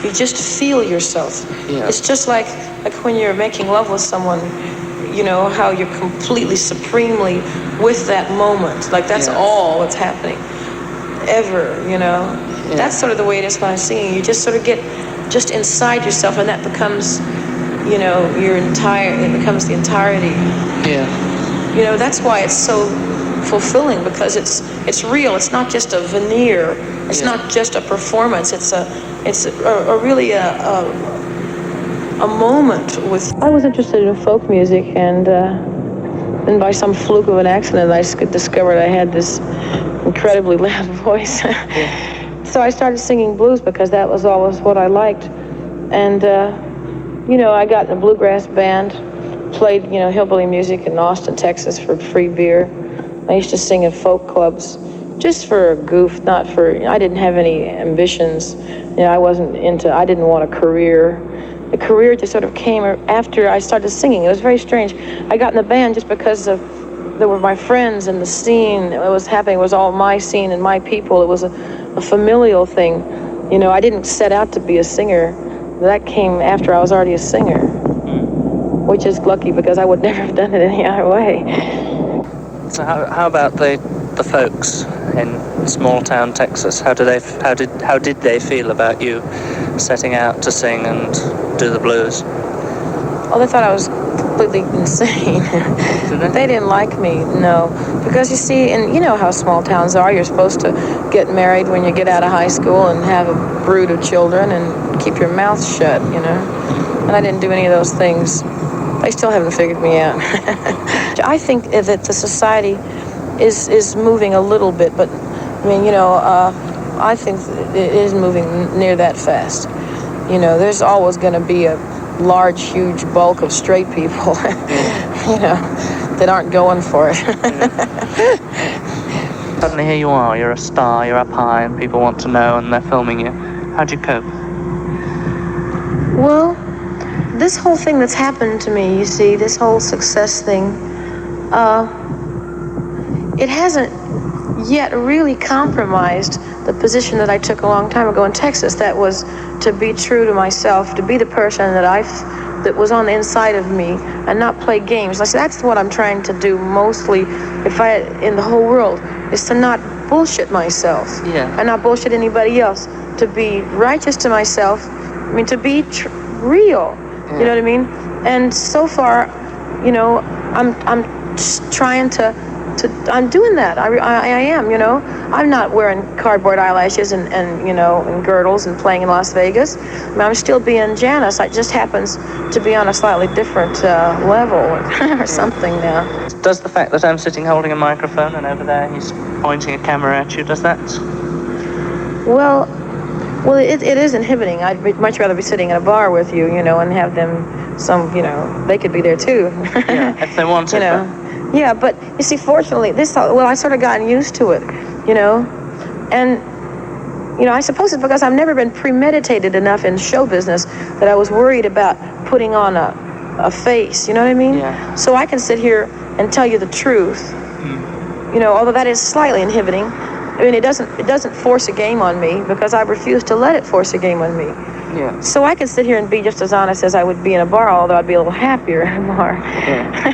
You just feel yourself. Yeah. It's just like when you're making love with someone, you know, how you're completely, supremely with that moment. Like that's all that's happening ever, you know. Yeah. That's sort of the way it is when I'm singing. You just sort of get just inside yourself, and that becomes, you know, it becomes the entirety. Yeah. You know, that's why it's so fulfilling, because it's real. It's not just a veneer. It's not just a performance. It's really a moment with. I was interested in folk music, and by some fluke of an accident, I discovered I had this incredibly loud voice. So I started singing blues because that was always what I liked, and you know, I got in a bluegrass band. Played, you know, hillbilly music in Austin, Texas for free beer. I used to sing in folk clubs just for a goof, not for, I didn't have any ambitions. You know, I didn't want a career. The career just sort of came after I started singing. It was very strange. I got in the band just because they were my friends, and the scene that was happening was all my scene and my people. It was a familial thing. You know, I didn't set out to be a singer. That came after I was already a singer. Which is lucky, because I would never have done it any other way. So how about the folks in small town Texas? How did they feel about you setting out to sing and do the blues? Oh, they thought I was completely insane. Did they? They didn't like me, no. Because you see, and you know how small towns are, you're supposed to get married when you get out of high school and have a brood of children and keep your mouth shut, you know. And I didn't do any of those things. They still haven't figured me out. I think that the society is moving a little bit, but I mean, you know, I think it is moving near that fast. You know, there's always going to be a large, huge bulk of straight people, you know, that aren't going for it. Suddenly here you are, you're a star, you're up high, and people want to know, and they're filming you. How'd you cope? Well, this whole thing that's happened to me, you see, this whole success thing, it hasn't yet really compromised the position that I took a long time ago in Texas. That was to be true to myself, to be the person that was on the inside of me, and not play games. Like, that's what I'm trying to do mostly, in the whole world, is to not bullshit myself, and not bullshit anybody else. To be righteous to myself. I mean, to be real. You know what I mean? And so far, you know, I'm just trying to I'm doing that. I am, you know. I'm not wearing cardboard eyelashes and you know, and girdles and playing in Las Vegas. I mean, I'm still being Janis. It just happens to be on a slightly different level or something now. Does the fact that I'm sitting holding a microphone and over there he's pointing a camera at you, does that? Well, it is inhibiting. I'd much rather be sitting in a bar with you, you know, and have them you know, they could be there too. Yeah, if they wanted. You know. Yeah, but you see, fortunately, I sort of gotten used to it, you know, and, you know, I suppose it's because I've never been premeditated enough in show business that I was worried about putting on a face, you know what I mean? Yeah. So I can sit here and tell you the truth, you know, although that is slightly inhibiting. I mean, it doesn't force a game on me, because I refuse to let it force a game on me. Yeah. So I can sit here and be just as honest as I would be in a bar, although I'd be a little happier in a bar. Yeah.